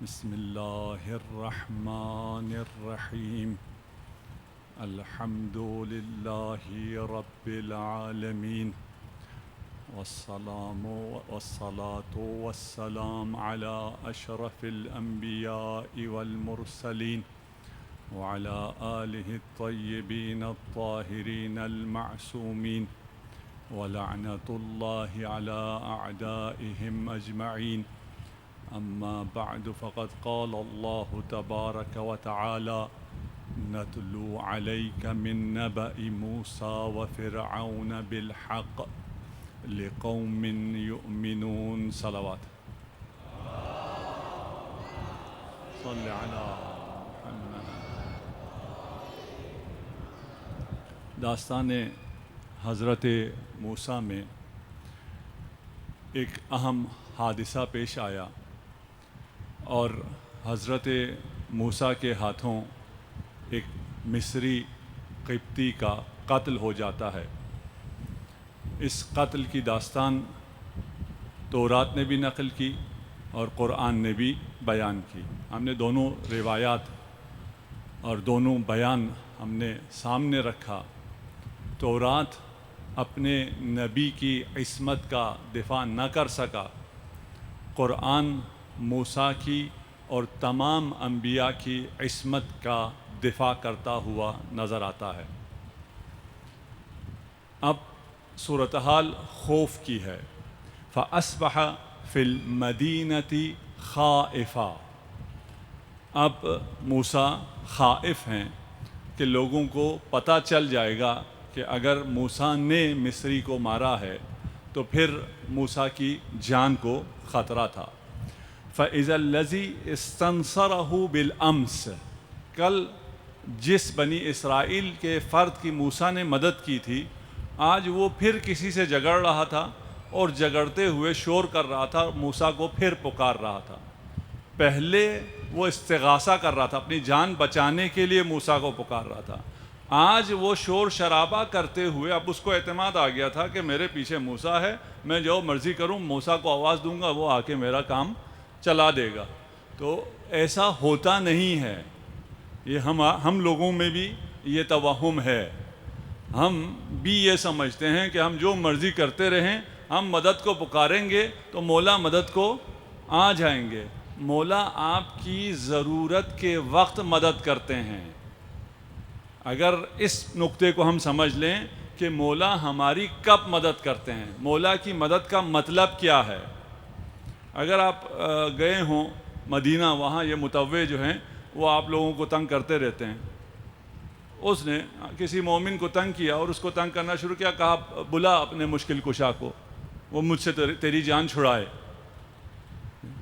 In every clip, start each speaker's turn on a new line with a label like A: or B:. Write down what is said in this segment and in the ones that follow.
A: بسم اللہ الرحمن الرحیم الحمد للہ رب العالمین والصلاة والسلام علی اشرف الانبیاء والمرسلین وعلى آلہ الطیبین الطاہرین المعصومین ولعنۃ اللہ علی اعدائہم اجمعین. أما بعد فقد قال الله تبارك وتعالى نتلو عليك من نبأ موسى وفرعون بالحق لقوم يؤمنون. صلوات صل على محمد. داستان حضرت موسیٰ میں ایک اہم حادثہ پیش آیا اور حضرت موسیٰ کے ہاتھوں ایک مصری قبطی کا قتل ہو جاتا ہے. اس قتل کی داستان تورات نے بھی نقل کی اور قرآن نے بھی بیان کی. ہم نے دونوں روایات اور دونوں بیان ہم نے سامنے رکھا. تورات اپنے نبی کی عصمت کا دفاع نہ کر سکا. قرآن موسیٰ کی اور تمام انبیاء کی عصمت کا دفاع کرتا ہوا نظر آتا ہے. اب صورتحال خوف کی ہے. فَأَصْبَحَ فِي الْمَدِينَةِ خَائِفًا. اب موسیٰ خائف ہیں کہ لوگوں کو پتہ چل جائے گا کہ اگر موسیٰ نے مصری کو مارا ہے تو پھر موسیٰ کی جان کو خطرہ تھا. فَإِذَا الَّذِي اسْتَنصَرَهُ بِالْأَمْسِ. کل جس بنی اسرائیل کے فرد کی موسیٰ نے مدد کی تھی آج وہ پھر کسی سے جھگڑ رہا تھا اور جھگڑتے ہوئے شور کر رہا تھا. موسیٰ کو پھر پکار رہا تھا. پہلے وہ استغاثہ کر رہا تھا, اپنی جان بچانے کے لیے موسیٰ کو پکار رہا تھا. آج وہ شور شرابہ کرتے ہوئے اب اس کو اعتماد آ گیا تھا کہ میرے پیچھے موسیٰ ہے, میں جو مرضی کروں موسیٰ کو آواز دوں گا وہ آ کے میرا کام چلا دے گا. تو ایسا ہوتا نہیں ہے. یہ ہم لوگوں میں بھی یہ توہم ہے. ہم بھی یہ سمجھتے ہیں کہ ہم جو مرضی کرتے رہیں, ہم مدد کو پکاریں گے تو مولا مدد کو آ جائیں گے. مولا آپ کی ضرورت کے وقت مدد کرتے ہیں. اگر اس نقطے کو ہم سمجھ لیں کہ مولا ہماری کب مدد کرتے ہیں, مولا کی مدد کا مطلب کیا ہے. اگر آپ گئے ہوں مدینہ, وہاں یہ متوع جو ہیں وہ آپ لوگوں کو تنگ کرتے رہتے ہیں. اس نے کسی مومن کو تنگ کیا اور اس کو تنگ کرنا شروع کیا, کہا بلا اپنے مشکل کشا کو, وہ مجھ سے تیری جان چھڑائے.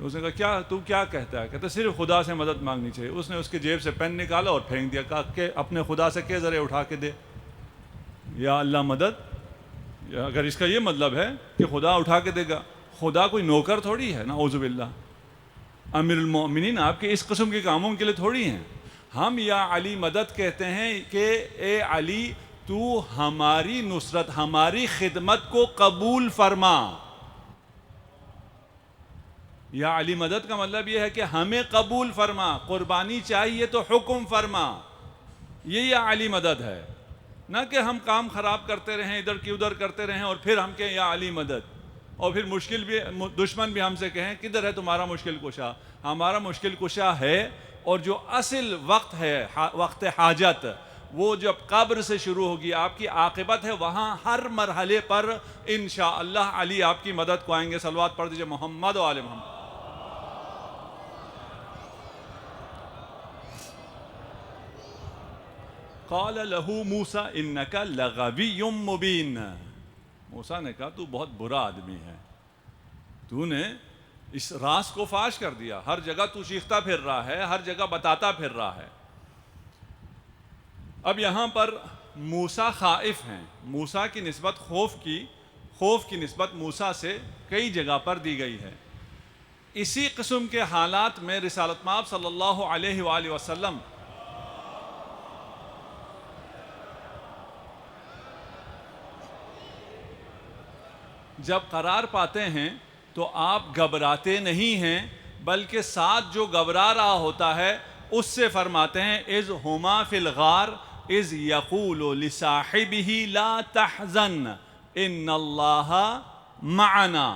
A: اس نے کہا کیا تو کیا کہتا ہے؟ کہتا صرف خدا سے مدد مانگنی چاہیے. اس نے اس کے جیب سے پین نکالا اور پھینک دیا, کہا کہ اپنے خدا سے کے ذرے اٹھا کے دے, یا اللہ مدد. اگر اس کا یہ مطلب ہے کہ خدا اٹھا کے دے گا, خدا کوئی نوکر تھوڑی ہے, نعوذ باللہ. امیر المؤمنین آپ کے اس قسم کے کاموں کے لیے تھوڑی ہیں. ہم یا علی مدد کہتے ہیں کہ اے علی تو ہماری نصرت, ہماری خدمت کو قبول فرما. یا علی مدد کا مطلب یہ ہے کہ ہمیں قبول فرما, قربانی چاہیے تو حکم فرما. یہ یا علی مدد ہے, نہ کہ ہم کام خراب کرتے رہیں, ادھر کی ادھر کرتے رہیں اور پھر ہم کہیں یا علی مدد. اور پھر مشکل بھی, دشمن بھی ہم سے کہیں کدھر ہے تمہارا مشکل کشا. ہمارا مشکل کشا ہے, اور جو اصل وقت ہے وقت حاجت, وہ جب قبر سے شروع ہوگی آپ کی عاقبت ہے, وہاں ہر مرحلے پر انشاءاللہ علی آپ کی مدد کو آئیں گے. صلوات پڑھ دیجئے محمد و آل محمد. قال له موسیٰ انک لغوی مبین. موسیٰ نے کہا تو بہت برا آدمی ہے, تو نے اس راز کو فاش کر دیا. ہر جگہ تو چیختا پھر رہا ہے, ہر جگہ بتاتا پھر رہا ہے. اب یہاں پر موسیٰ خائف ہیں. موسیٰ کی نسبت خوف کی نسبت موسیٰ سے کئی جگہ پر دی گئی ہے. اسی قسم کے حالات میں رسالت مآب صلی اللہ علیہ وآلہ وسلم جب قرار پاتے ہیں تو آپ گھبراتے نہیں ہیں بلکہ ساتھ جو گھبرا رہا ہوتا ہے اس سے فرماتے ہیں اذ ہما فی الغار اذ یقول لصاحبہ لا تحزن ان اللہ معنا.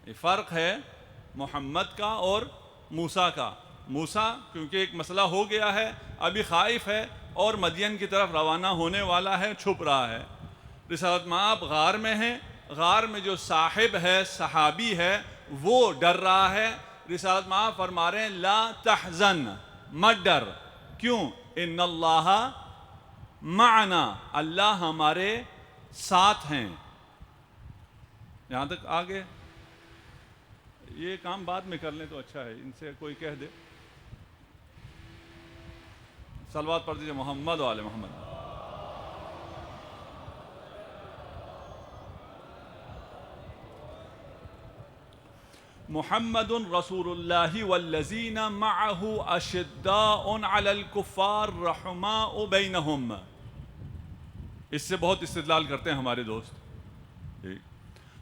A: یہ فرق ہے محمد کا اور موسیٰ کا. موسیٰ کیونکہ ایک مسئلہ ہو گیا ہے، ابھی خائف ہے اور مدین کی طرف روانہ ہونے والا ہے، چھپ رہا ہے. رسالت مآب غار میں ہیں، غار میں جو صاحب ہے، صحابی ہے، وہ ڈر رہا ہے. رسالت مآب فرما رہے ہیں لا تحزن، مت ڈر. کیوں؟ ان اللہ معنا، اللہ ہمارے ساتھ ہیں. یہاں تک آگے یہ کام بعد میں کر لیں تو اچھا ہے، ان سے کوئی کہہ دے. صلوات پڑھ دیجیے محمد و آل محمد. محمد رسول اللہ والذین معہ اشداء علی الکفار رحماء بینہم. اس سے بہت استدلال کرتے ہیں ہمارے دوست،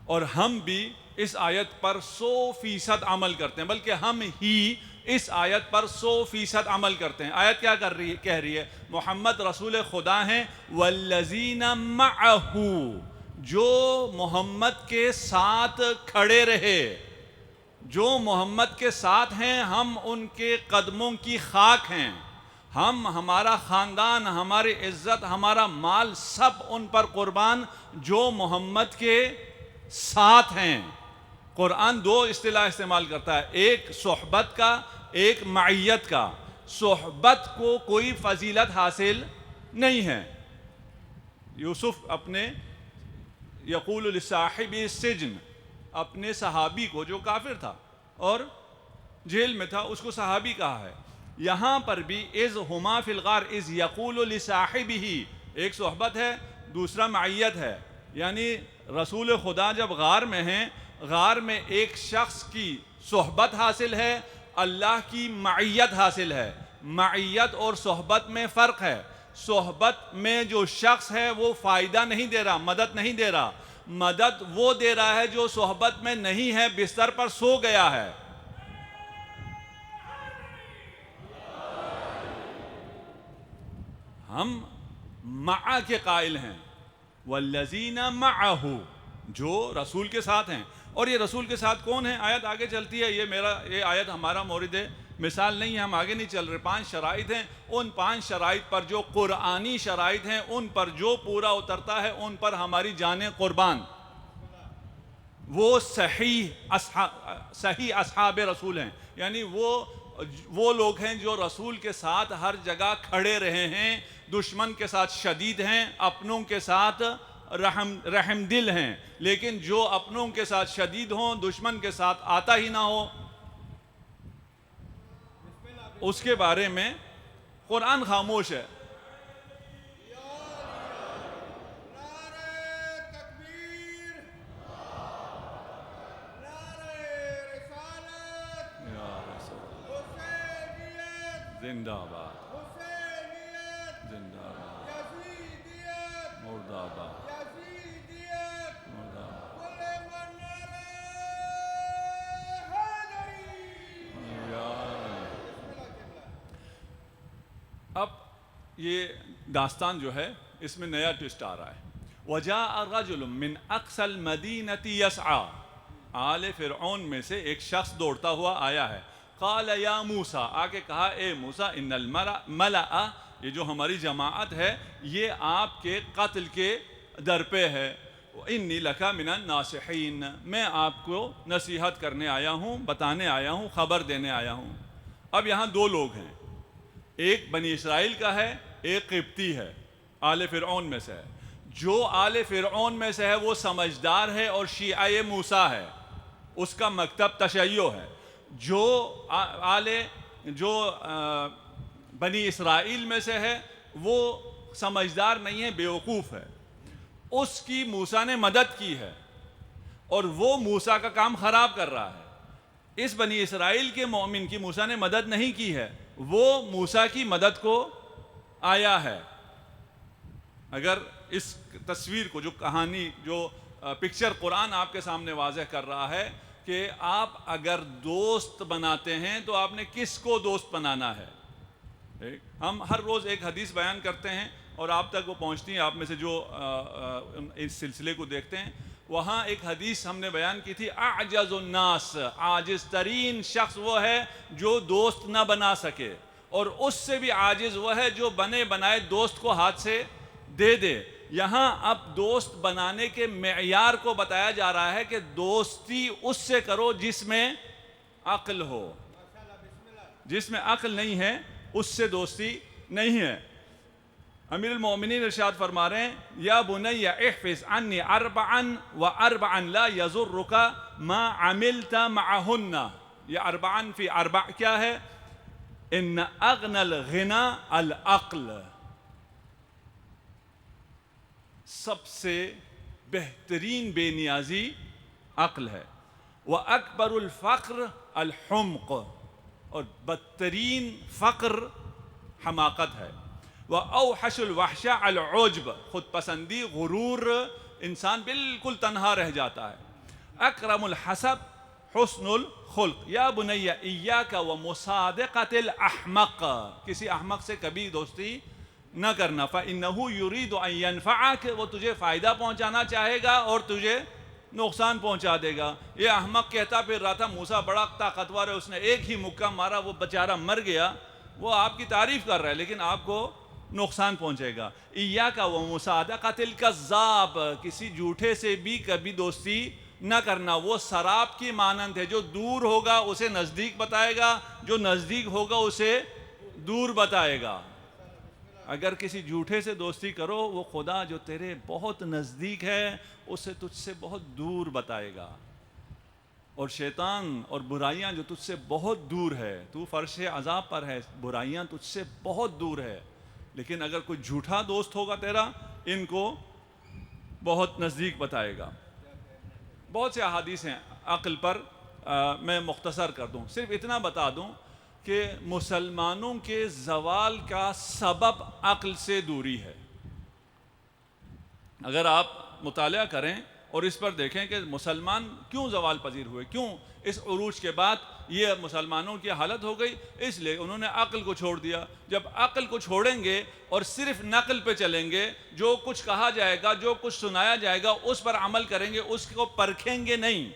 A: اور ہم بھی اس آیت پر 100% عمل کرتے ہیں، بلکہ ہم ہی اس آیت پر 100% عمل کرتے ہیں. آیت کیا کہہ رہی ہے؟ محمد رسول خدا ہیں، والذین معہ، جو محمد کے ساتھ کھڑے رہے، جو محمد کے ساتھ ہیں، ہم ان کے قدموں کی خاک ہیں. ہمارا خاندان، ہماری عزت، ہمارا مال سب ان پر قربان جو محمد کے ساتھ ہیں. قرآن دو اصطلاح استعمال کرتا ہے، ایک صحبت کا، ایک معیت کا. صحبت کو کوئی فضیلت حاصل نہیں ہے. یوسف اپنے یقول لصاحب السجن، اپنے صحابی کو جو کافر تھا اور جیل میں تھا اس کو صحابی کہا ہے. یہاں پر بھی اذ ہما فی الغار اذ یقول لصاحبہ، ایک صحبت ہے، دوسرا معیت ہے. یعنی رسول خدا جب غار میں ہیں، غار میں ایک شخص کی صحبت حاصل ہے، اللہ کی معیت حاصل ہے. معیت اور صحبت میں فرق ہے. صحبت میں جو شخص ہے وہ فائدہ نہیں دے رہا، مدد نہیں دے رہا. مدد وہ دے رہا ہے جو صحبت میں نہیں ہے، بستر پر سو گیا ہے. ہم مع کے قائل ہیں، والذین معہ، جو رسول کے ساتھ ہیں. اور یہ رسول کے ساتھ کون ہیں؟ آیت آگے چلتی ہے. یہ آیت ہمارا مورد مثال نہیں ہے، ہم آگے نہیں چل رہے. 5 شرائط ہیں، ان 5 شرائط پر جو قرآنی شرائط ہیں ان پر جو پورا اترتا ہے ان پر ہماری جانیں قربان. وہ صحیح اصحاب رسول ہیں، یعنی وہ لوگ ہیں جو رسول کے ساتھ ہر جگہ کھڑے رہے ہیں، دشمن کے ساتھ شدید ہیں، اپنوں کے ساتھ رحم دل ہیں. لیکن جو اپنوں کے ساتھ شدید ہوں، دشمن کے ساتھ آتا ہی نہ ہو، اس کے بارے میں قرآن خاموش ہے. زندہ آباد، زندہ آباد، مرد آباد، مرد آباد. اب یہ داستان جو ہے اس میں نیا ٹوسٹ آ رہا ہے. وَجَاءَ رَجُلٌ مِّنْ أَقْصَى الْمَدِينَةِ يَسْعَى، آل فرعون میں سے ایک شخص دوڑتا ہوا آیا ہے. قال یا موسیٰ، آ کے کہا اے موسیٰ، ان الملأ، یہ جو ہماری جماعت ہے یہ آپ کے قتل کے در پہ ہے. انی لک من الناصحین، میں آپ کو نصیحت کرنے آیا ہوں، بتانے آیا ہوں، خبر دینے آیا ہوں. اب یہاں 2 لوگ ہیں، ایک بنی اسرائیل کا ہے، ایک قبطی ہے، آل فرعون میں سے ہے. جو آل فرعون میں سے ہے وہ سمجھدار ہے اور شیعہ موسیٰ ہے، اس کا مکتب تشیع ہے. جو بنی اسرائیل میں سے ہے وہ سمجھدار نہیں ہے، بیوقوف ہے. اس کی موسیٰ نے مدد کی ہے اور وہ موسیٰ کا کام خراب کر رہا ہے. اس بنی اسرائیل کے مومن کی موسیٰ نے مدد نہیں کی ہے، وہ موسیٰ کی مدد کو آیا ہے. اگر اس تصویر کو، جو کہانی، جو پکچر قرآن آپ کے سامنے واضح کر رہا ہے کہ آپ اگر دوست بناتے ہیں تو آپ نے کس کو دوست بنانا ہے. ہم ہر روز ایک حدیث بیان کرتے ہیں اور آپ تک وہ پہنچتی ہیں, آپ میں سے جو اس سلسلے کو دیکھتے ہیں. وہاں ایک حدیث ہم نے بیان کی تھی, اعجز الناس, عاجز ترین شخص وہ ہے جو دوست نہ بنا سکے, اور اس سے بھی عاجز وہ ہے جو بنے بنائے دوست کو ہاتھ سے دے دے. یہاں اب دوست بنانے کے معیار کو بتایا جا رہا ہے کہ دوستی اس سے کرو جس میں عقل ہو, جس میں عقل نہیں ہے اس سے دوستی نہیں ہے. امیر المومنین ارشاد فرما رہے ہیں, یا بنی احفظ عنی اربعا واربعا لا یضرک ما عملت معہن. یہ اربعا فی اربع کیا ہے؟ ان اغنى الغنى العقل, سب سے بہترین بے نیازی عقل ہے. وَأَكْبَرُ الْفَقْرِ الْحُمْقِ, اور بدترین فقر حماقت ہے. وَأَوْحَشُ الْوَحْشَ الْعُجْبِ, خود پسندی, غرور, انسان بالکل تنہا رہ جاتا ہے. اکرم الحسب حسن الخلق. یا بنی ایاک ومصادقۃ الاحمق, کسی احمق سے کبھی دوستی نہ کرنا. فإنه يريد أن ينفعك, وہ تجھے فائدہ پہنچانا چاہے گا اور تجھے نقصان پہنچا دے گا. یہ احمق کہتا پھر رہا تھا موسیٰ بڑا طاقتور ہے, اس نے ایک ہی مکہ مارا, وہ بیچارہ مر گیا. وہ آپ کی تعریف کر رہا ہے لیکن آپ کو نقصان پہنچے گا. ایاک ومصادقۃ الکذاب, کسی جھوٹے سے بھی کبھی دوستی نہ کرنا. وہ سراب کی مانند ہے, جو دور ہوگا اسے نزدیک بتائے گا, جو نزدیک ہوگا اسے دور بتائے گا. اگر کسی جھوٹے سے دوستی کرو, وہ خدا جو تیرے بہت نزدیک ہے اسے تجھ سے بہت دور بتائے گا. اور شیطان اور برائیاں جو تجھ سے بہت دور ہے, تو فرش عذاب پر ہے, برائیاں تجھ سے بہت دور ہے, لیکن اگر کوئی جھوٹا دوست ہوگا تیرا, ان کو بہت نزدیک بتائے گا. بہت سے احادیث ہیں عقل پر, میں مختصر کر دوں, صرف اتنا بتا دوں کہ مسلمانوں کے زوال کا سبب عقل سے دوری ہے. اگر آپ مطالعہ کریں اور اس پر دیکھیں کہ مسلمان کیوں زوال پذیر ہوئے, کیوں اس عروج کے بعد یہ مسلمانوں کی حالت ہو گئی, اس لیے انہوں نے عقل کو چھوڑ دیا. جب عقل کو چھوڑیں گے اور صرف نقل پہ چلیں گے, جو کچھ کہا جائے گا, جو کچھ سنایا جائے گا اس پر عمل کریں گے, اس کو پرکھیں گے نہیں.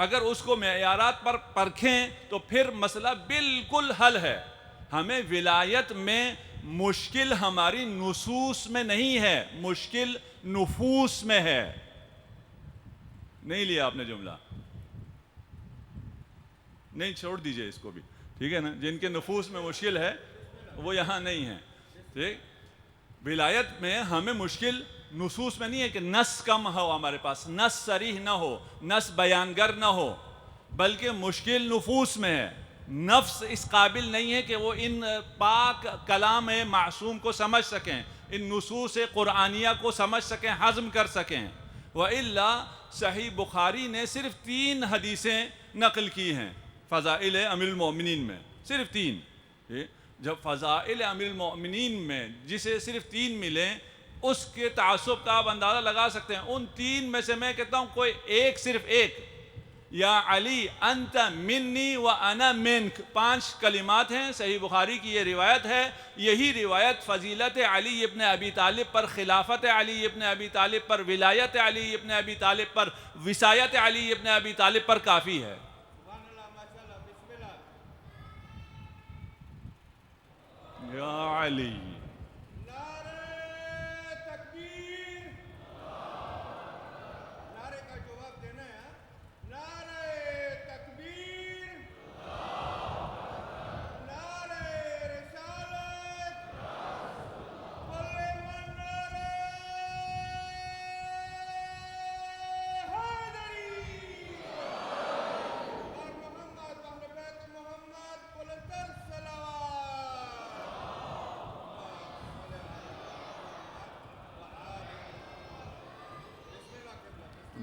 A: اگر اس کو معیارات پر پرکھیں تو پھر مسئلہ بالکل حل ہے. ہمیں ولایت میں مشکل ہماری نصوص میں نہیں ہے, مشکل نفوس میں ہے. نہیں لیا آپ نے جملہ, نہیں, چھوڑ دیجئے اس کو بھی, ٹھیک ہے نا. جن کے نفوس میں مشکل ہے وہ یہاں نہیں ہے. ٹھیک, ولایت میں ہمیں مشکل نصوص میں نہیں ہے کہ نص کم ہو ہمارے پاس, نص صریح نہ ہو, نص بیانگر نہ ہو, بلکہ مشکل نفوس میں ہے. نفس اس قابل نہیں ہے کہ وہ ان پاک کلام معصوم کو سمجھ سکیں, ان نصوص قرآنیہ کو سمجھ سکیں, ہضم کر سکیں. وَإِلَّا صحیح بخاری نے صرف 3 حدیثیں نقل کی ہیں فضائل امیر المومنین میں, صرف 3. جب فضائل امیر المومنین میں جسے صرف 3 ملیں, اس کے تعصب کا آپ اندازہ لگا سکتے ہیں. ان 3 میں سے میں کہتا ہوں کوئی ایک, صرف ایک, یا علی انت منی و انا منک, 5 کلمات ہیں. صحیح بخاری کی یہ روایت ہے. یہی روایت فضیلت علی ابن ابی طالب پر, خلافت علی ابن ابی طالب پر, ولایت علی ابن ابی طالب پر, وصایت علی ابن ابی طالب پر کافی ہے. یا علی,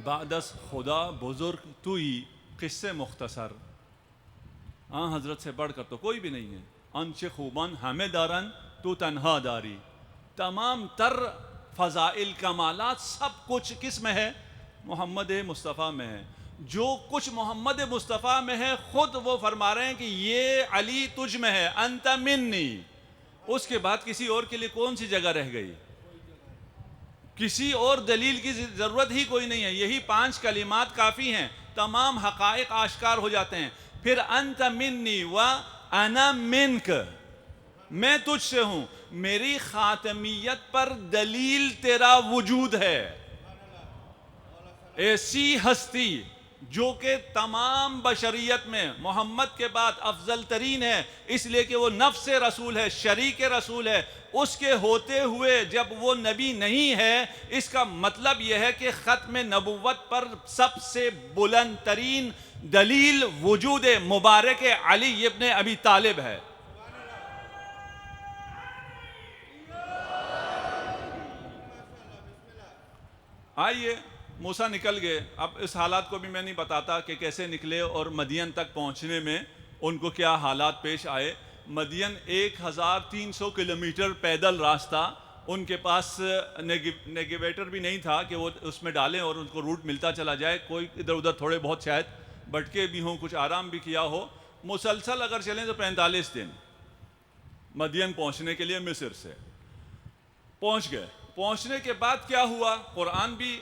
A: بعد از خدا بزرگ توئی, قصے مختصر, حضرت سے بڑھ کر تو کوئی بھی نہیں ہے. آنچه خوبان همه دارن تو تنها داری. تمام تر فضائل کمالات سب کچھ کس میں ہے؟ محمد مصطفیٰ میں ہے. جو کچھ محمد مصطفیٰ میں ہے خود وہ فرما رہے ہیں کہ یہ علی تجھ میں ہے، انت منی. اس کے بعد کسی اور کے لیے کون سی جگہ رہ گئی؟ کسی اور دلیل کی ضرورت ہی کوئی نہیں ہے. یہی 5 کلمات کافی ہیں، تمام حقائق آشکار ہو جاتے ہیں. پھر انت منی و انا منک، میں تجھ سے ہوں، میری خاتمیت پر دلیل تیرا وجود ہے. ایسی ہستی جو کہ تمام بشریت میں محمد کے بعد افضل ترین ہے، اس لیے کہ وہ نفس رسول ہے، شریک رسول ہے. اس کے ہوتے ہوئے جب وہ نبی نہیں ہے، اس کا مطلب یہ ہے کہ ختم نبوت پر سب سے بلند ترین دلیل وجود مبارک علی ابن ابی طالب ہے. آئیے موسیٰ نکل گئے. اب اس حالات کو بھی میں نہیں بتاتا کہ کیسے نکلے اور مدین تک پہنچنے میں ان کو کیا حالات پیش آئے. مدین 1300 کلومیٹر پیدل راستہ، ان کے پاس نیگیویٹر بھی نہیں تھا کہ وہ اس میں ڈالیں اور ان کو روٹ ملتا چلا جائے. کوئی ادھر ادھر تھوڑے بہت شاید بھٹکے بھی ہوں، کچھ آرام بھی کیا ہو. مسلسل اگر چلیں تو 45 دن مدین پہنچنے کے لیے مصر سے پہنچ گئے. پہنچنے کے بعد کیا ہوا قرآن بھی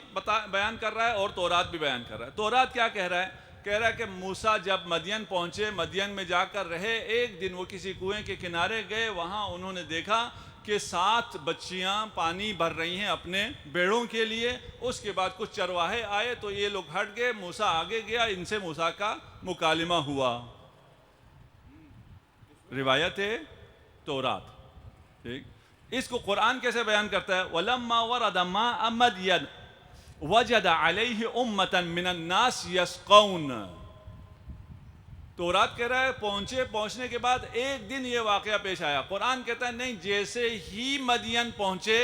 A: بیان کر رہا ہے اور تورات بھی بیان کر رہا ہے. تورات کیا کہہ رہا ہے؟ کہہ رہا ہے کہ موسیٰ جب مدین پہنچے، مدین میں جا کر رہے. ایک دن وہ کسی کنویں کے کنارے گئے، وہاں انہوں نے دیکھا کہ 7 بچیاں پانی بھر رہی ہیں اپنے بیڑوں کے لیے. اس کے بعد کچھ چرواہے آئے تو یہ لوگ ہٹ گئے، موسیٰ آگے گیا، ان سے موسیٰ کا مکالمہ ہوا. روایت ہے تورات. ٹھیک، اس کو قرآن کیسے بیان کرتا ہے؟ وَلَمَّا وَرَدَ مَاءَ مَدْيَنَ وَجَدَ عَلَيْهِ أُمَّةً مِّنَ النَّاسِ يَسْقَوْنَ. تورات کہہ رہا ہے پہنچنے کے بعد ایک دن یہ واقعہ پیش آیا. قرآن کہتا ہے نہیں، جیسے ہی مدین پہنچے،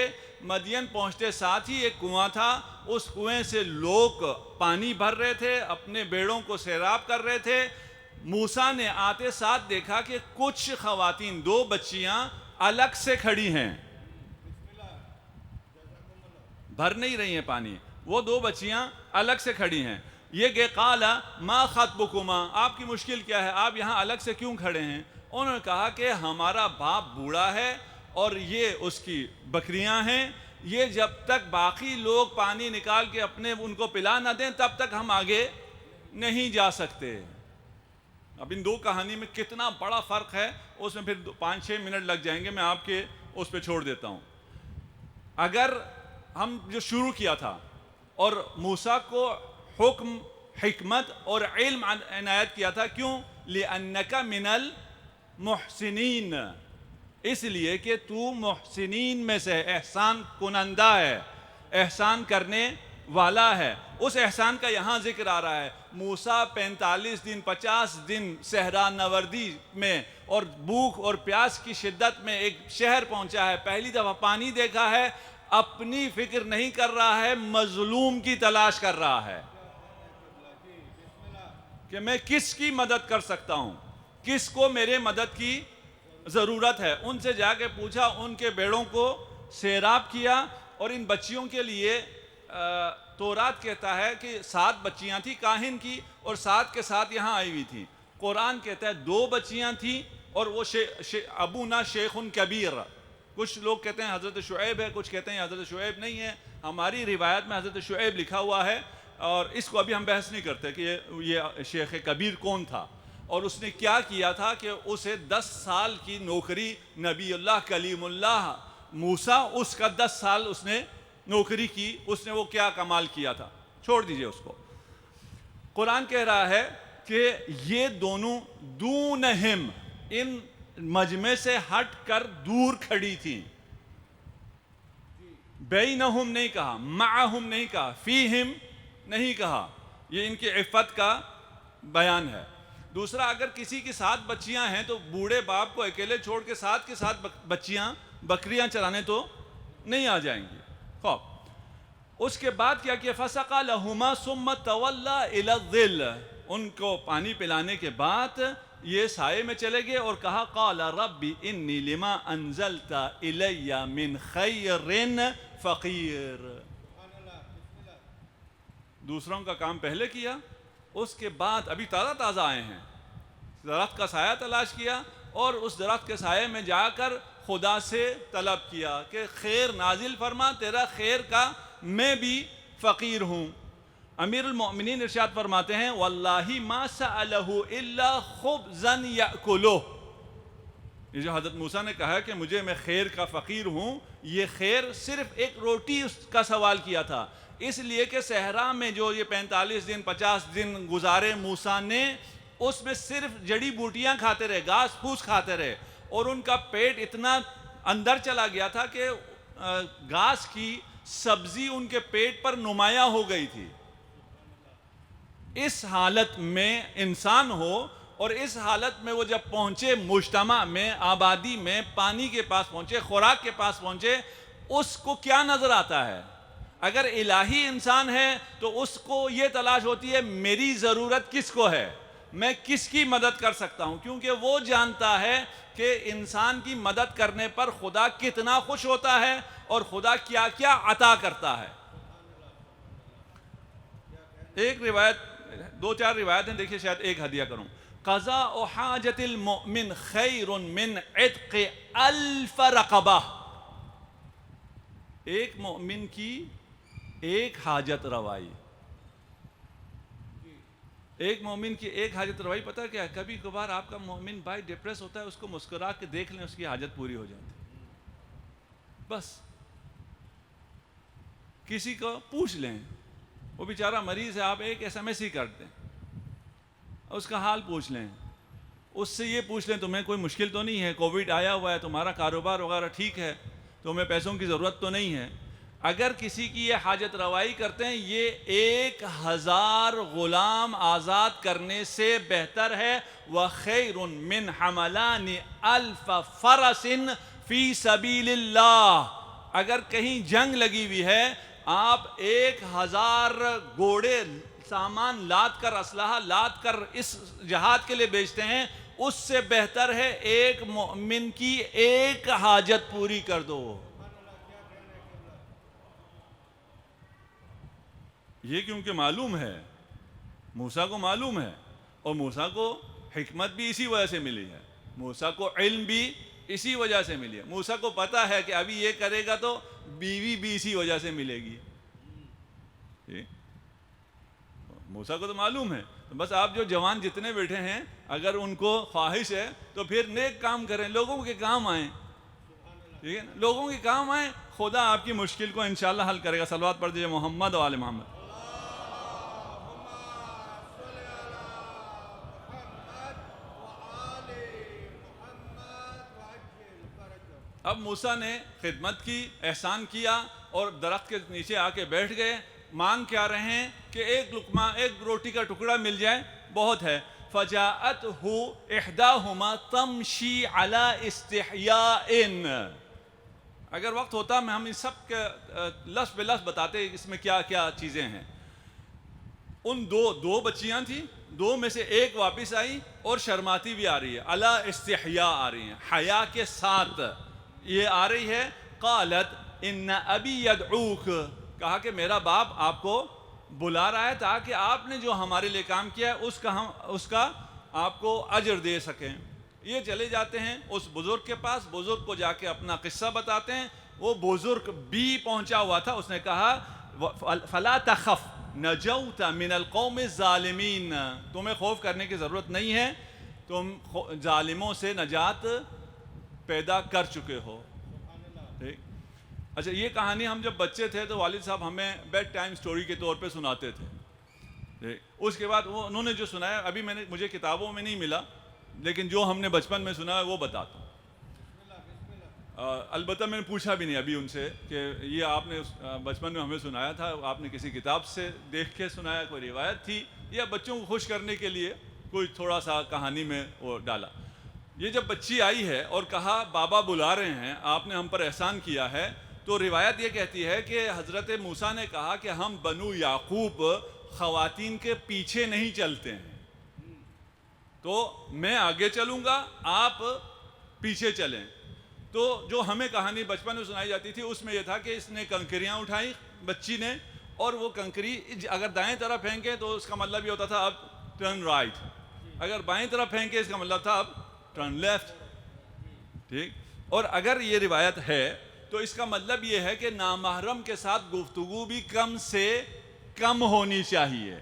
A: مدین پہنچتے ساتھ ہی ایک کنواں تھا، اس کنویں سے لوگ پانی بھر رہے تھے، اپنے بیڑوں کو سیراب کر رہے تھے. موسیٰ نے آتے ساتھ دیکھا کہ کچھ خواتین، 2 بچیاں الگ سے کھڑی ہیں، بھر نہیں رہی ہیں پانی. وہ 2 بچیاں الگ سے کھڑی ہیں. یہ کہ قال ما خطبکما، آپ کی مشکل کیا ہے، آپ یہاں الگ سے کیوں کھڑے ہیں؟ انہوں نے کہا کہ ہمارا باپ بوڑھا ہے اور یہ اس کی بکریاں ہیں، یہ جب تک باقی لوگ پانی نکال کے اپنے ان کو پلا نہ دیں تب تک ہم آگے نہیں جا سکتے. اب ان 2 کہانی میں کتنا بڑا فرق ہے، اس میں پھر 5-6 منٹ لگ جائیں گے، میں آپ کے اس پہ چھوڑ دیتا ہوں. اگر ہم جو شروع کیا تھا اور موسیٰ کو حکم، حکمت اور علم عنایت کیا تھا، کیوں؟ لِأَنَّكَ مِنَ الْمُحْسِنِينَ، اس لیے کہ تو محسنین میں سے، احسان کنندہ ہے، احسان کرنے والا ہے. اس احسان کا یہاں ذکر آ رہا ہے. موسیٰ 45 دن 50 دن صحرا نوردی میں اور بھوک اور پیاس کی شدت میں ایک شہر پہنچا ہے، پہلی دفعہ پانی دیکھا ہے، اپنی فکر نہیں کر رہا ہے، مظلوم کی تلاش کر رہا ہے کہ میں کس کی مدد کر سکتا ہوں، کس کو میرے مدد کی ضرورت ہے. ان سے جا کے پوچھا، ان کے بیڑوں کو سیراب کیا. اور ان بچیوں کے لیے تورات کہتا ہے کہ 7 بچیاں تھیں کاہن کی، اور 7 کے ساتھ یہاں آئی ہوئی تھیں. قرآن کہتا ہے 2 بچیاں تھیں اور وہ ابونا شیخ کبیر. کچھ لوگ کہتے ہیں حضرت شعیب ہے، کچھ کہتے ہیں حضرت شعیب نہیں ہے. ہماری روایت میں حضرت شعیب لکھا ہوا ہے، اور اس کو ابھی ہم بحث نہیں کرتے کہ یہ شیخ کبیر کون تھا اور اس نے کیا کیا تھا. کہ اسے 10 سال کی نوکری، نبی اللہ کلیم اللہ موسیٰ، اس کا 10 سال اس نے نوکری کی. اس نے وہ کیا کمال کیا تھا، چھوڑ دیجئے اس کو. قرآن کہہ رہا ہے کہ یہ دونوں دونہم، ان مجمع سے ہٹ کر دور کھڑی تھیں. بینہم نہیں کہا، معہم نہیں کہا، فیہم نہیں کہا. یہ ان کی عفت کا بیان ہے. دوسرا، اگر کسی کی 7 بچیاں ہیں تو بوڑھے باپ کو اکیلے چھوڑ کے 7 کے 7 بچیاں بکریاں چرانے تو نہیں آ جائیں گی. خوب اس کے بعد کیا کیا؟ فَسَقَى لَهُمَا ثُمَّ تَوَلَّى إِلَى الظِّلِّ، ان کو پانی پلانے کے بعد یہ سائے میں چلے گئے اور کہا قَالَ رَبِّ إِنِّي لِمَا أَنزَلْتَ إِلَيَّ مِنْ خَيْرٍ فَقِيرٌ. دوسروں کا کام پہلے کیا اس کے بعد ابھی تازہ تازہ آئے ہیں، درخت کا سایہ تلاش کیا اور اس درخت کے سائے میں جا کر خدا سے طلب کیا کہ خیر نازل فرما، تیرا خیر کا میں بھی فقیر ہوں۔ امیر المؤمنین ارشاد فرماتے ہیں واللہ ما سألہ الا خبزا یأکلہ، یہ جو حضرت موسیٰ نے کہا کہ مجھے میں خیر کا فقیر ہوں، یہ خیر صرف ایک روٹی اس کا سوال کیا تھا، اس لیے کہ صحرا میں جو یہ 45 دن 50 دن گزارے موسیٰ نے، اس میں صرف جڑی بوٹیاں کھاتے رہے، گھاس پھوس کھاتے رہے، اور ان کا پیٹ اتنا اندر چلا گیا تھا کہ گھاس کی سبزی ان کے پیٹ پر نمایاں ہو گئی تھی۔ اس حالت میں انسان ہو اور اس حالت میں وہ جب پہنچے مجتمع میں، آبادی میں، پانی کے پاس پہنچے، خوراک کے پاس پہنچے، اس کو کیا نظر آتا ہے؟ اگر الہی انسان ہے تو اس کو یہ تلاش ہوتی ہے میری ضرورت کس کو ہے، میں کس کی مدد کر سکتا ہوں، کیونکہ وہ جانتا ہے کہ انسان کی مدد کرنے پر خدا کتنا خوش ہوتا ہے اور خدا کیا کیا عطا کرتا ہے۔ ایک روایت، دو چار روایتیں دیکھیے، شاید ایک ہدیہ کروں۔ قضاء حاجت المؤمن خیر من عتق 1000 رقبہ، ایک مومن کی ایک حاجت روائی، ایک مومن کی ایک حاجت روائی پتہ کیا ہے؟ کبھی کبھار آپ کا مومن بھائی ڈپریس ہوتا ہے، اس کو مسکرا کے دیکھ لیں، اس کی حاجت پوری ہو جاتی ہے۔ بس کسی کو پوچھ لیں، وہ بیچارہ مریض ہے، آپ ایک SMS ہی کر دیں، اس کا حال پوچھ لیں، اس سے یہ پوچھ لیں تمہیں کوئی مشکل تو نہیں ہے، کووڈ آیا ہوا ہے، تمہارا کاروبار وغیرہ ٹھیک ہے، تمہیں پیسوں کی ضرورت تو نہیں ہے۔ اگر کسی کی یہ حاجت روائی کرتے ہیں، یہ 1000 غلام آزاد کرنے سے بہتر ہے۔ وَخَيْرٌ مِّنْ حَمَلَانِ أَلْفَ فَرَسٍ فِي سَبِيلِ اللَّهِ، اگر کہیں جنگ لگی ہوئی ہے، آپ 1000 گھوڑے سامان لاد کر، اسلحہ لاد کر اس جہاد کے لیے بیچتے ہیں، اس سے بہتر ہے ایک مومن کی ایک حاجت پوری کر دو۔ یہ کیونکہ معلوم ہے، موسیٰ کو معلوم ہے، اور موسیٰ کو حکمت بھی اسی وجہ سے ملی ہے، موسیٰ کو علم بھی اسی وجہ سے ملی ہے، موسیٰ کو پتا ہے کہ ابھی یہ کرے گا تو بیوی بھی اسی وجہ سے ملے گی۔ موسیٰ کو تو معلوم ہے، بس آپ جو جوان جتنے بیٹھے ہیں، اگر ان کو خواہش ہے تو پھر نیک کام کریں، لوگوں کے کام آئیں، ٹھیک ہے نا، لوگوں کے کام آئیں، خدا آپ کی مشکل کو انشاءاللہ حل کرے گا۔ صلوات پڑھ دیجئے محمد و آل محمد۔ اب موسیٰ نے خدمت کی، احسان کیا، اور درخت کے نیچے آ کے بیٹھ گئے، مانگ کیا رہے ہیں کہ ایک لقمہ، ایک روٹی کا ٹکڑا مل جائے بہت ہے۔ فَجَاءَتْهُ إِحْدَاهُمَا تَمْشِي عَلَى اسْتِحْيَاءٍ، اگر وقت ہوتا میں ہم اس سب کے لفظ بے لفظ بتاتے اس میں کیا کیا چیزیں ہیں۔ ان دو بچیاں تھیں، دو میں سے ایک واپس آئی اور شرماتی بھی آ رہی ہے، علی استحیاء آ رہی ہیں، حیا کے ساتھ یہ آ رہی ہے۔ قالت ان ابی یدعوک، کہا کہ میرا باپ آپ کو بلا رہا ہے تاکہ آپ نے جو ہمارے لیے کام کیا ہے اس کا آپ کو اجر دے سکیں۔ یہ چلے جاتے ہیں اس بزرگ کے پاس، بزرگ کو جا کے اپنا قصہ بتاتے ہیں۔ وہ بزرگ بھی پہنچا ہوا تھا، اس نے کہا فلا تخف نجوت من القوم الظالمین، تمہیں خوف کرنے کی ضرورت نہیں ہے، تم ظالموں سے نجات پیدا کر چکے ہو۔ ٹھیک، اچھا یہ کہانی ہم جب بچے تھے تو والد صاحب ہمیں بیڈ ٹائم سٹوری کے طور پہ سناتے تھے۔ اس کے بعد انہوں نے جو سنایا، ابھی مجھے کتابوں میں نہیں ملا، لیکن جو ہم نے بچپن میں سنا ہے وہ بتاتا ہوں۔ البتہ میں نے پوچھا بھی نہیں ابھی ان سے کہ یہ آپ نے بچپن میں ہمیں سنایا تھا، آپ نے کسی کتاب سے دیکھ کے سنایا، کوئی روایت تھی، یا بچوں کو خوش کرنے کے لیے کوئی تھوڑا سا کہانی میں وہ ڈالا۔ یہ جب بچی آئی ہے اور کہا بابا بلا رہے ہیں، آپ نے ہم پر احسان کیا ہے، تو روایت یہ کہتی ہے کہ حضرت موسیٰ نے کہا کہ ہم بنو یعقوب خواتین کے پیچھے نہیں چلتے ہیں، تو میں آگے چلوں گا، آپ پیچھے چلیں۔ تو جو ہمیں کہانی بچپن میں سنائی جاتی تھی اس میں یہ تھا کہ اس نے کنکریاں اٹھائیں بچی نے، اور وہ کنکری اگر دائیں طرف پھینکے تو اس کا مطلب یہ ہوتا تھا اب ٹرن رائٹ، اگر بائیں طرف پھینکے اس کا مطلب تھا اب ٹرن لیفٹ. ٹھیک. اور اگر یہ روایت ہے تو اس کا مطلب یہ ہے کہ نامحرم کے ساتھ گفتگو بھی کم سے کم ہونی چاہیے.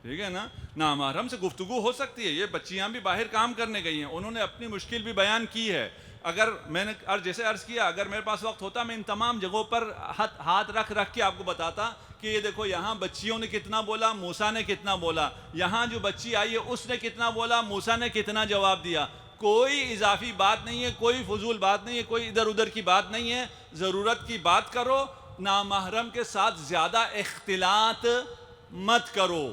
A: ٹھیک ہے نا. نامحرم سے گفتگو ہو سکتی ہے، یہ بچیاں بھی باہر کام کرنے گئی ہیں، انہوں نے اپنی مشکل بھی بیان کی ہے. اگر میں نے جیسے عرض کیا، اگر میرے پاس وقت ہوتا میں ان تمام جگہوں پر ہاتھ رکھ کے آپ کو بتاتا کہ یہ دیکھو یہاں بچیوں نے کتنا بولا، موسیٰ نے کتنا بولا، یہاں جو بچی آئی ہے اس نے کتنا بولا، موسیٰ نے کتنا جواب دیا. کوئی اضافی بات نہیں ہے، کوئی فضول بات نہیں ہے، کوئی ادھر ادھر کی بات نہیں ہے. ضرورت کی بات کرو، نامحرم کے ساتھ زیادہ اختلاط مت کرو.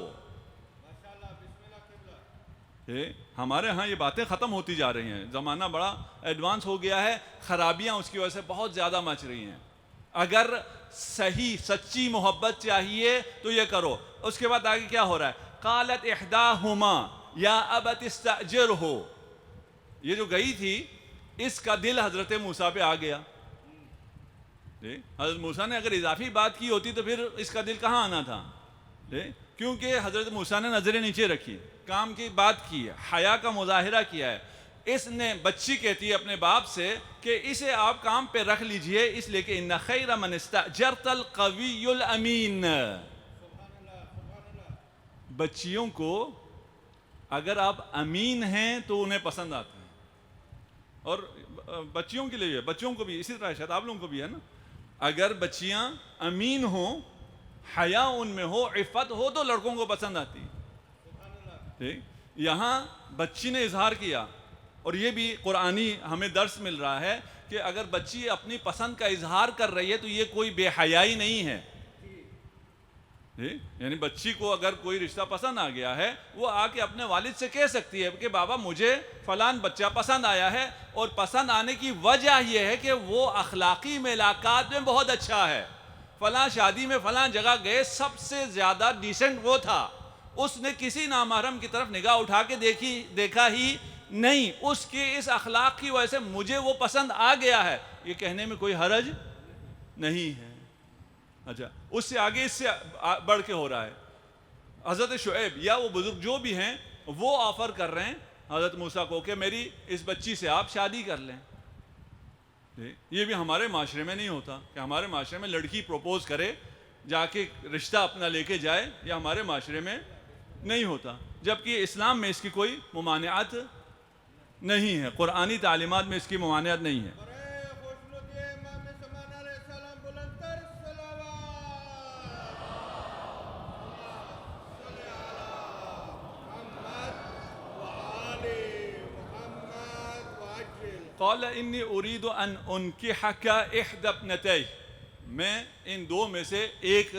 A: ہمارے ہاں یہ باتیں ختم ہوتی جا رہی ہیں، زمانہ بڑا ایڈوانس ہو گیا ہے، خرابیاں اس کی وجہ سے بہت زیادہ مچ رہی ہیں. اگر صحیح سچی محبت چاہیے تو یہ کرو. اس کے بعد آگے کیا ہو رہا ہے؟ قالت احداہما یا ابت استاجرہ. یہ جو گئی تھی اس کا دل حضرت موسیٰ پہ آ گیا. حضرت موسیٰ نے اگر اضافی بات کی ہوتی تو پھر اس کا دل کہاں آنا تھا؟ کیونکہ حضرت موسیٰ نے نظریں نیچے رکھی، کام کی بات کی ہے، حیا کا مظاہرہ کیا ہے. اس نے بچی کہتی ہے اپنے باپ سے کہ اسے آپ کام پہ رکھ لیجئے، اس لیے کہ ان خیر من استاجرت القوی الامین. بچیوں کو اگر آپ امین ہیں تو انہیں پسند آتے ہیں. اور بچیوں کے لیے، بچوں کو بھی اسی طرح، شاید آپ لوگوں کو بھی ہے نا. اگر بچیاں امین ہوں، حیا ان میں ہو، عفت ہو تو لڑکوں کو پسند آتی. یہاں بچی نے اظہار کیا، اور یہ بھی قرآنی ہمیں درس مل رہا ہے کہ اگر بچی اپنی پسند کا اظہار کر رہی ہے تو یہ کوئی بے حیائی نہیں ہے. یعنی بچی کو اگر کوئی رشتہ پسند آ گیا ہے، وہ آ کے اپنے والد سے کہہ سکتی ہے کہ بابا مجھے فلان بچہ پسند آیا ہے، اور پسند آنے کی وجہ یہ ہے کہ وہ اخلاقی ملاقات میں بہت اچھا ہے. فلاں شادی میں فلاں جگہ گئے، سب سے زیادہ ڈیسنٹ وہ تھا، اس نے کسی نامحرم کی طرف نگاہ اٹھا کے دیکھا ہی نہیں، اس کے اس اخلاق کی وجہ سے مجھے وہ پسند آ گیا ہے. یہ کہنے میں کوئی حرج نہیں ہے. اچھا، اس سے آگے اس سے بڑھ کے ہو رہا ہے. حضرت شعیب یا وہ بزرگ جو بھی ہیں وہ آفر کر رہے ہیں حضرت موسیٰ کو کہ میری اس بچی سے آپ شادی کر لیں. یہ بھی ہمارے معاشرے میں نہیں ہوتا کہ ہمارے معاشرے میں لڑکی پروپوز کرے، جا کے رشتہ اپنا لے کے جائے. یہ ہمارے معاشرے میں نہیں ہوتا، جبکہ اسلام میں اس کی کوئی ممانعت نہیں ہے، قرآنی تعلیمات میں اس کی ممانعت نہیں ہے. قال انی اريد ان انکحک احدی ابنتیہ، میں ان دو میں سے ایک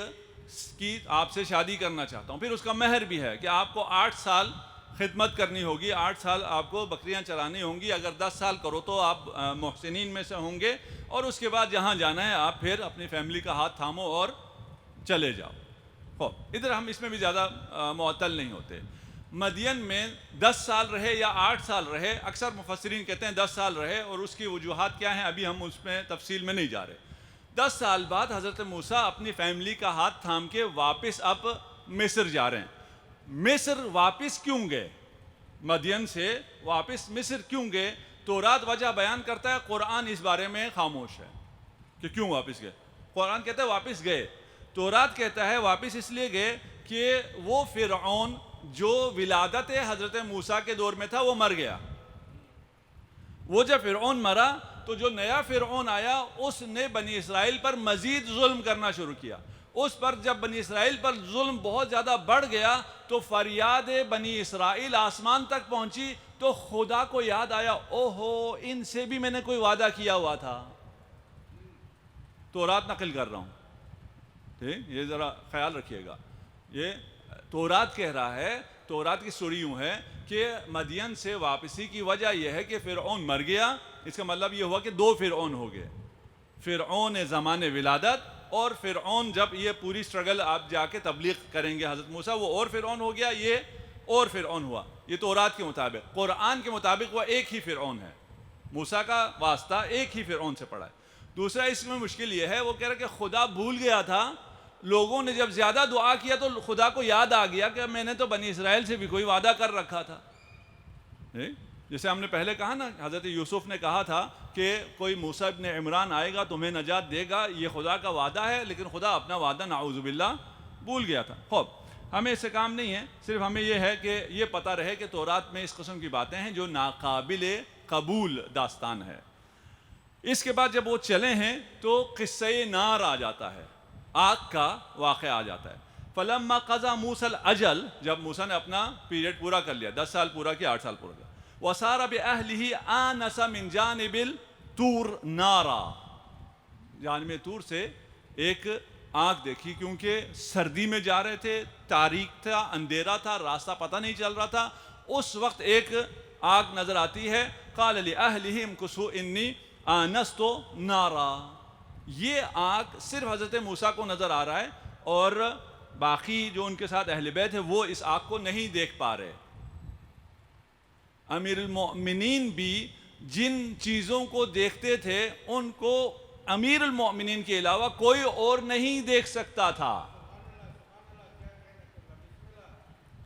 A: کی آپ سے شادی کرنا چاہتا ہوں. پھر اس کا مہر بھی ہے کہ آپ کو 8 سال خدمت کرنی ہوگی، 8 سال آپ کو بکریاں چرانی ہوں گی. اگر 10 سال کرو تو آپ محسنین میں سے ہوں گے، اور اس کے بعد جہاں جانا ہے آپ پھر اپنی فیملی کا ہاتھ تھامو اور چلے جاؤ. ادھر ہم اس میں بھی زیادہ معطل نہیں ہوتے. مدین میں 10 سال رہے یا 8 سال رہے، اکثر مفسرین کہتے ہیں 10 سال رہے، اور اس کی وجوہات کیا ہیں ابھی ہم اس میں تفصیل میں نہیں جا رہے. 10 سال بعد حضرت موسیٰ اپنی فیملی کا ہاتھ تھام کے واپس اب مصر جا رہے ہیں. مصر واپس کیوں گئے؟ مدین سے واپس مصر کیوں گئے؟ تورات وجہ بیان کرتا ہے، قرآن اس بارے میں خاموش ہے کہ کیوں واپس گئے. قرآن کہتا ہے واپس گئے، تورات کہتا ہے واپس اس لیے گئے کہ وہ فرعون جو ولادت حضرت موسیٰ کے دور میں تھا وہ مر گیا. وہ جب فرعون مرا تو جو نیا فرعون آیا اس نے بنی اسرائیل پر مزید ظلم کرنا شروع کیا. اس پر جب بنی اسرائیل پر ظلم بہت زیادہ بڑھ گیا تو فریاد بنی اسرائیل آسمان تک پہنچی، تو خدا کو یاد آیا، اوہو ان سے بھی میں نے کوئی وعدہ کیا ہوا تھا. تورات نقل کر رہا ہوں، ٹھیک، یہ ذرا خیال رکھیے گا. یہ تورات کہہ رہا ہے، تورات کی سوری یوں ہے کہ مدین سے واپسی کی وجہ یہ ہے کہ فرعون مر گیا. اس کا مطلب یہ ہوا کہ 2 فرعون ہو گئے، فرعون زمان ولادت اور فرعون جب یہ پوری سٹرگل آپ جا کے تبلیغ کریں گے حضرت موسیٰ، وہ اور فرعون ہو گیا، یہ اور فرعون ہوا. یہ تورات کے مطابق. قرآن کے مطابق وہ ایک ہی فرعون ہے، موسیٰ کا واسطہ ایک ہی فرعون سے پڑا ہے. دوسرا اس میں مشکل یہ ہے، وہ کہہ رہا کہ خدا بھول گیا تھا، لوگوں نے جب زیادہ دعا کیا تو خدا کو یاد آ گیا کہ میں نے تو بنی اسرائیل سے بھی کوئی وعدہ کر رکھا تھا. جیسے ہم نے پہلے کہا نا، حضرت یوسف نے کہا تھا کہ کوئی موسیٰ ابن عمران آئے گا تمہیں نجات دے گا، یہ خدا کا وعدہ ہے، لیکن خدا اپنا وعدہ نعوذ باللہ بھول گیا تھا. خوب، ہمیں اس سے کام نہیں ہے، صرف ہمیں یہ ہے کہ یہ پتہ رہے کہ تورات میں اس قسم کی باتیں ہیں جو ناقابل قبول داستان ہے. اس کے بعد جب وہ چلے ہیں تو قصہ نار آ جاتا ہے، آگ کا واقعہ آ جاتا ہے. فلما قضى موسى الاجل، جب موسیٰ نے اپنا پیریڈ پورا کر لیا، 10 سال پورا کیا، 8 سال پورا کیا. وَسَارَ بِأَهْلِهِ آنَسَ مِنْ جَانِبِ الطُّورِ نَارًا، جانب طور سے ایک آگ دیکھی، کیونکہ سردی میں جا رہے تھے، تاریک تھا، اندھیرا تھا، راستہ پتہ نہیں چل رہا تھا. اس وقت ایک آگ نظر آتی ہے. قَالَ لِأَهْلِهِ امْكُثُوا إِنِّي آنَسْتُ نَارًا. یہ آگ صرف حضرت موسیٰ کو نظر آ رہا ہے، اور باقی جو ان کے ساتھ اہل بیت ہے وہ اس آگ کو نہیں دیکھ پا رہے. امیر المؤمنین بھی جن چیزوں کو دیکھتے تھے ان کو امیر المؤمنین کے علاوہ کوئی اور نہیں دیکھ سکتا تھا.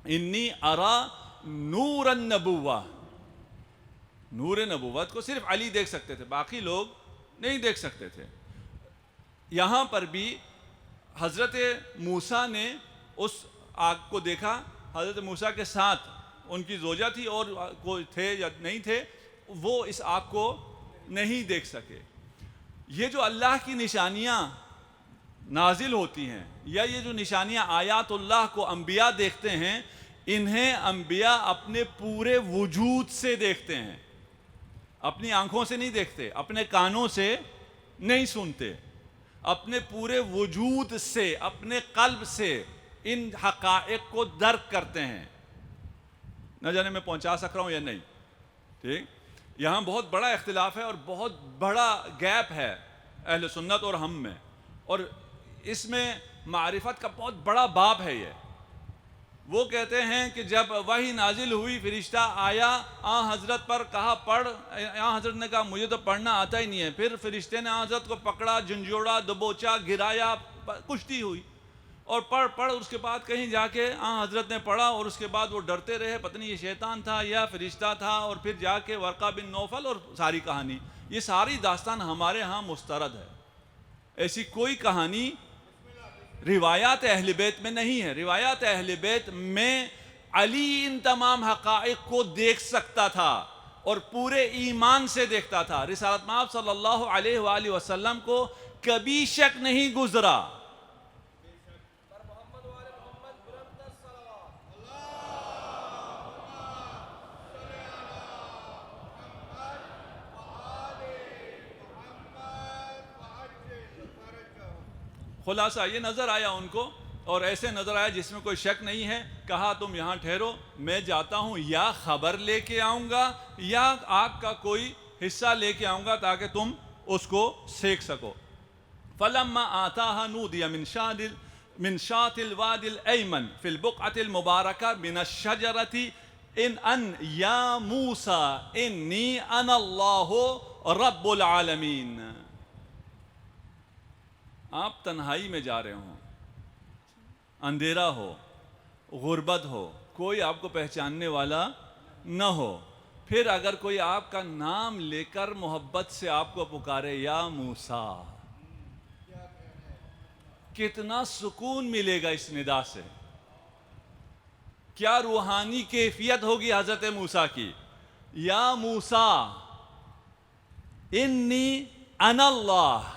A: انی ارا نور النبوہ، نور نبوت کو صرف علی دیکھ سکتے تھے، باقی لوگ نہیں دیکھ سکتے تھے. یہاں پر بھی حضرت موسیٰ نے اس آگ کو دیکھا. حضرت موسیٰ کے ساتھ ان کی زوجہ تھی اور کوئی تھے یا نہیں تھے، وہ اس آگ کو نہیں دیکھ سکے. یہ جو اللہ کی نشانیاں نازل ہوتی ہیں، یا یہ جو نشانیاں آیات اللہ کو انبیاء دیکھتے ہیں، انہیں انبیاء اپنے پورے وجود سے دیکھتے ہیں، اپنی آنکھوں سے نہیں دیکھتے، اپنے کانوں سے نہیں سنتے، اپنے پورے وجود سے، اپنے قلب سے ان حقائق کو درک کرتے ہیں. نہ جانے میں پہنچا سک رہا ہوں یا نہیں. ٹھیک، یہاں بہت بڑا اختلاف ہے اور بہت بڑا گیپ ہے اہل سنت اور ہم میں، اور اس میں معرفت کا بہت بڑا باب ہے. یہ وہ کہتے ہیں کہ جب وحی نازل ہوئی، فرشتہ آیا آن حضرت پر، کہا پڑھ، آن حضرت نے کہا مجھے تو پڑھنا آتا ہی نہیں ہے. پھر فرشتے نے آن حضرت کو پکڑا، جھنجھوڑا، دبوچا، گرایا، کشتی ہوئی، اور پڑھ اس کے بعد کہیں جا کے آن حضرت نے پڑھا، اور اس کے بعد وہ ڈرتے رہے، پتہ نہیں یہ شیطان تھا یا فرشتہ تھا. اور پھر جا کے ورقہ بن نوفل اور ساری کہانی، یہ ساری داستان ہمارے ہاں مسترد ہے. ایسی کوئی کہانی روایات اہل بیت میں نہیں ہے. روایات اہل بیت میں علی ان تمام حقائق کو دیکھ سکتا تھا اور پورے ایمان سے دیکھتا تھا. رسالت مآب صلی اللہ علیہ وآلہ وسلم کو کبھی شک نہیں گزرا. خلاصہ یہ نظر آیا ان کو، اور ایسے نظر آیا جس میں کوئی شک نہیں ہے. کہا تم یہاں ٹھہرو، میں جاتا ہوں، یا خبر لے کے آؤں گا یا آگ کا کوئی حصہ لے کے آؤں گا تاکہ تم اس کو سیکھ سکو. فلما آتاها نودي من شاط الوادي الأيمن في البقعة المباركة من الشجرة ان يا موسى إني أنا الله رب العالمين. آپ تنہائی میں جا رہے ہوں، اندھیرا ہو، غربت ہو، کوئی آپ کو پہچاننے والا نہ ہو، پھر اگر کوئی آپ کا نام لے کر محبت سے آپ کو پکارے یا موسیٰ، کتنا سکون ملے گا اس ندا سے. کیا روحانی کیفیت ہوگی حضرت موسیٰ کی. یا موسیٰ انی انا اللہ.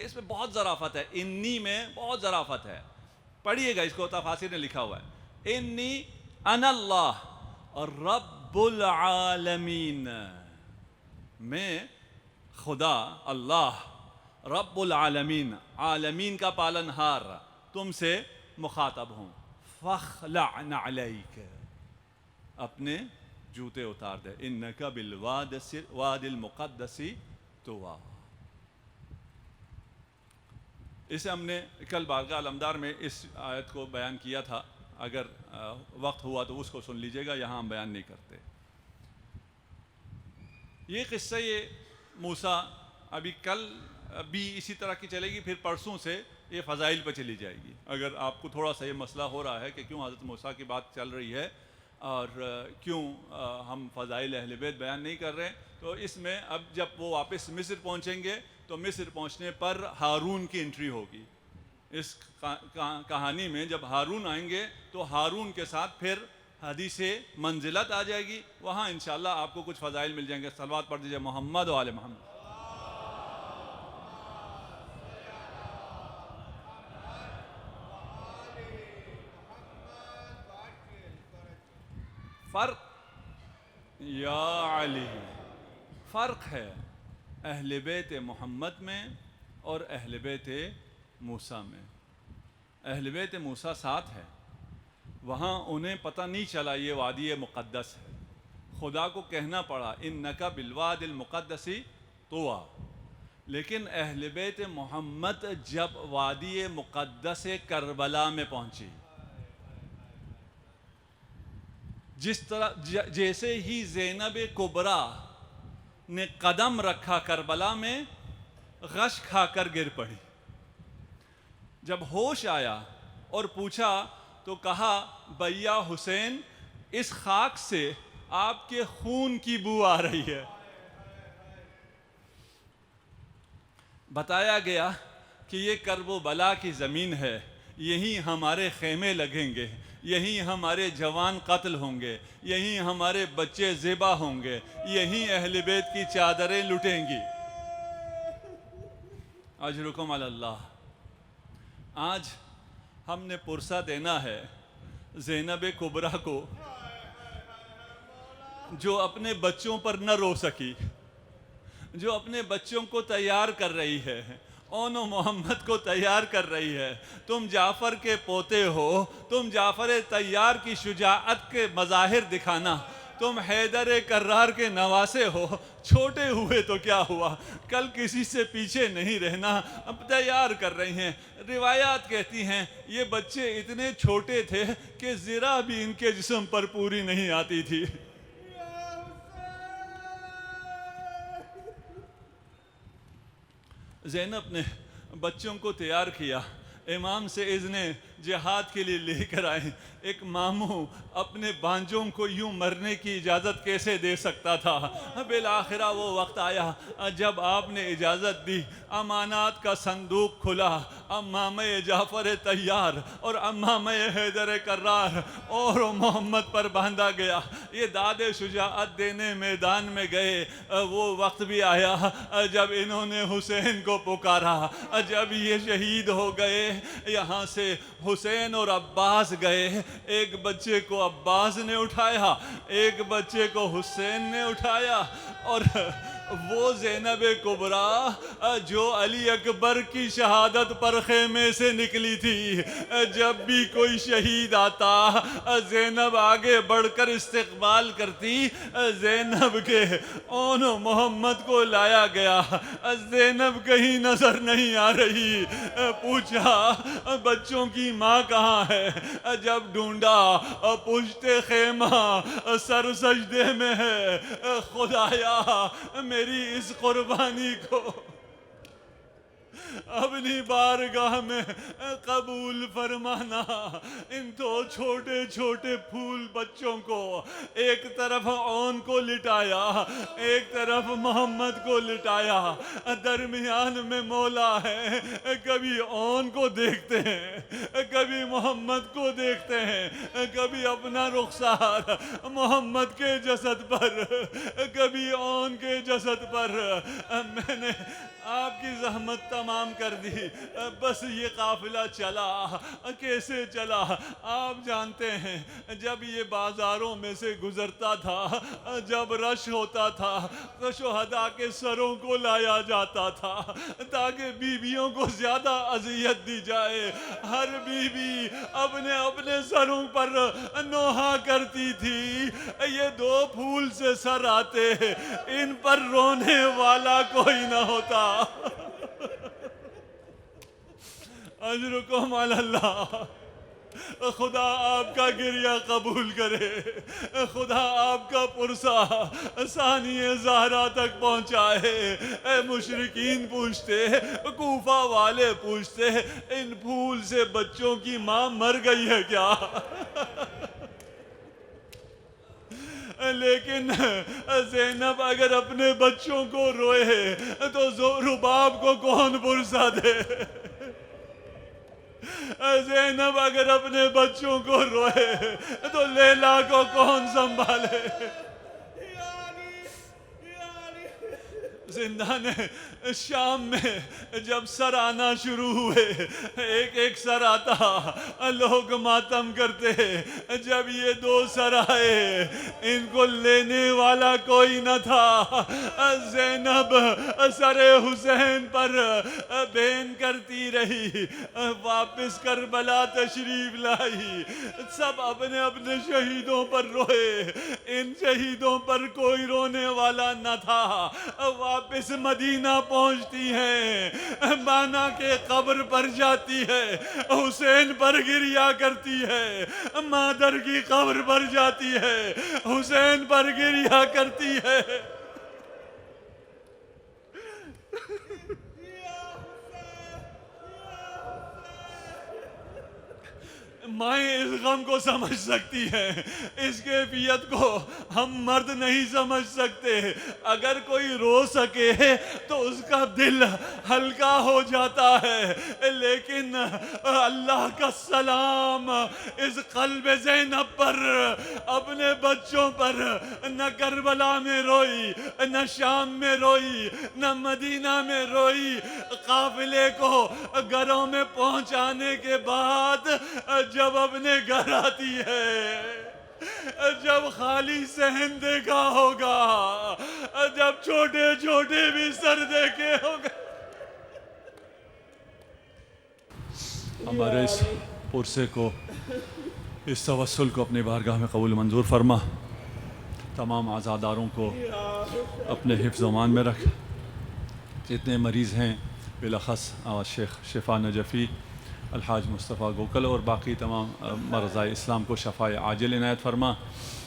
A: اس میں بہت ظرافت ہے، انی میں بہت ظرافت ہے. پڑھیے گا اس کو، تفاسیر نے لکھا ہوا ہے. انی انا اللہ رب العالمین، میں خدا اللہ رب العالمین، عالمین کا پالنہار، تم سے مخاطب ہوں. فاخلع نعلیک، اپنے جوتے اتار دے. انک بالوادی المقدس طویٰ. اسے ہم نے کل بارگاہ علمدار میں اس آیت کو بیان کیا تھا، اگر وقت ہوا تو اس کو سن لیجئے گا، یہاں ہم بیان نہیں کرتے. یہ قصہ موسیٰ ابھی کل بھی اسی طرح کی چلے گی، پھر پرسوں سے یہ فضائل پہ چلی جائے گی. اگر آپ کو تھوڑا سا یہ مسئلہ ہو رہا ہے کہ کیوں حضرت موسیٰ کی بات چل رہی ہے اور کیوں ہم فضائل اہل بیت بیان نہیں کر رہے، تو اس میں اب جب وہ واپس مصر پہنچیں گے تو مصر پہنچنے پر ہارون کی انٹری ہوگی. اس کہانی میں جب ہارون آئیں گے تو ہارون کے ساتھ پھر حدیث منزلت آ جائے گی، وہاں انشاءاللہ آپ کو کچھ فضائل مل جائیں گے. صلوات پڑھ دیجئے محمد و آل محمد. فرق یا علی، فرق ہے اہل بیت محمد میں اور اہل بیت موسیٰ میں. اہل بیت موسیٰ ساتھ ہے، وہاں انہیں پتہ نہیں چلا یہ وادی مقدس ہے، خدا کو کہنا پڑا انک بالواد المقدس طویٰ. لیکن اہل بیت محمد جب وادی مقدس کربلا میں پہنچی، جس طرح جیسے ہی زینب کبریٰ نے قدم رکھا کربلا میں، غش کھا کر گر پڑی. جب ہوش آیا اور پوچھا تو کہا بھیا حسین، اس خاک سے آپ کے خون کی بو آ رہی ہے. بتایا گیا کہ یہ کرب و بلا کی زمین ہے، یہیں ہمارے خیمے لگیں گے، یہیں ہمارے جوان قتل ہوں گے، یہیں ہمارے بچے ذبح ہوں گے، یہیں اہل بیت کی چادریں لٹیں گی. اجرکم علی اللہ. آج ہم نے پرسہ دینا ہے زینب کبریٰ کو، جو اپنے بچوں پر نہ رو سکی، جو اپنے بچوں کو تیار کر رہی ہے، اون و محمد کو تیار کر رہی ہے. تم جعفر کے پوتے ہو، تم جعفر طیار کی شجاعت کے مظاہر دکھانا، تم حیدر کرار کے نواسے ہو. چھوٹے ہوئے تو کیا ہوا، کل کسی سے پیچھے نہیں رہنا، اب تیار کر رہی ہیں. روایات کہتی ہیں یہ بچے اتنے چھوٹے تھے کہ ذرا بھی ان کے جسم پر پوری نہیں آتی تھی. زینب نے بچوں کو تیار کیا، امام سے اذن جہاد کے لیے لے کر آئے. ایک ماموں اپنے بانجوں کو یوں مرنے کی اجازت کیسے دے سکتا تھا؟ بالآخرہ وہ وقت آیا جب آپ نے اجازت دی، امانات کا صندوق کھلا، امامہ جعفر طیار اور امامہ حیدر کرار اور محمد پر باندھا گیا. یہ داد شجاعت دینے میدان میں گئے. وہ وقت بھی آیا جب انہوں نے حسین کو پکارا. جب یہ شہید ہو گئے، یہاں سے حسین اور عباس گئے. ایک بچے کو عباس نے اٹھایا، ایک بچے کو حسین نے اٹھایا. اور وہ زینب کبریٰ جو علی اکبر کی شہادت پر خیمے سے نکلی تھی، جب بھی کوئی شہید آتا زینب آگے بڑھ کر استقبال کرتی. زینب کے اون محمد کو لایا گیا، زینب کہیں نظر نہیں آ رہی. پوچھا بچوں کی ماں کہاں ہے؟ جب ڈھونڈا پشت خیمہ سر سجدے میں ہے. خدایا میری اس قربانی کو اپنی بارگاہ میں قبول فرمانا. ان تو چھوٹے چھوٹے پھول بچوں کو ایک طرف اون کو لٹایا، ایک طرف محمد کو لٹایا، درمیان میں مولا ہے. کبھی اون کو دیکھتے ہیں، کبھی محمد کو دیکھتے ہیں، کبھی اپنا رخسار محمد کے جسد پر، کبھی اون کے جسد پر. میں نے آپ کی زحمت تمام کر دی. بس یہ قافلہ چلا، کیسے چلا آپ جانتے ہیں. جب یہ بازاروں میں سے گزرتا تھا، جب رش ہوتا تھا تو شہداء کے سروں کو لایا جاتا تھا تاکہ بیویوں کو زیادہ اذیت دی جائے. ہر بیوی اپنے اپنے سروں پر نوحہ کرتی تھی. یہ دو پھول سے سر آتے، ان پر رونے والا کوئی نہ ہوتا. اجرکم علی اللہ. خدا آپ کا گریہ قبول کرے، خدا آپ کا پرسہ ثانیہ زہرا تک پہنچائے۔ اے مشرکین پوچھتے، کوفہ والے پوچھتے، ان پھول سے بچوں کی ماں مر گئی ہے کیا؟ لیکن زینب اگر اپنے بچوں کو روئے تو رباب کو کون پرسہ دے؟ زینب اگر اپنے بچوں کو روئے تو لیلا کو کون سنبھالے؟ زندان شام میں جب سر آنا شروع ہوئے، ایک ایک سر آتا، لوگ ماتم کرتے۔ جب یہ 2 سر آئے، ان کو لینے والا کوئی نہ تھا۔ زینب سر حسین پر بین کرتی رہی، واپس کربلا تشریف لائی، سب اپنے اپنے شہیدوں پر روئے، ان شہیدوں پر کوئی رونے والا نہ تھا۔ واپس مدینہ پہنچتی ہیں، بانا کے قبر پر جاتی ہے، حسین پر گریہ کرتی ہے، مادر کی قبر پر جاتی ہے، حسین پر گریہ کرتی ہے۔ مائیں اس غم کو سمجھ سکتی ہیں، اس کیفیت کو ہم مرد نہیں سمجھ سکتے۔ اگر کوئی رو سکے تو اس کا دل ہلکا ہو جاتا ہے، لیکن اللہ کا سلام اس قلب زینب پر، اپنے بچوں پر نہ کربلا میں روئی، نہ شام میں روئی، نہ مدینہ میں روئی۔ قافلے کو گھروں میں پہنچانے کے بعد جب اپنے گھر آتی ہے، جب خالی صحن دیکھا ہوگا، جب چھوٹے چھوٹے بھی سر دیکھے ہوگا۔ ہمارے اس پرسے کو، اس توسل کو اپنے بارگاہ میں قبول منظور فرما، تمام عزاداروں کو اپنے حفظ و امان میں رکھ۔ جتنے مریض ہیں بالاخص شیخ شفا نجفی، الحاج مصطفیٰ گوکل اور باقی تمام مرضائے اسلام کو شفائے عاجل عنایت فرما۔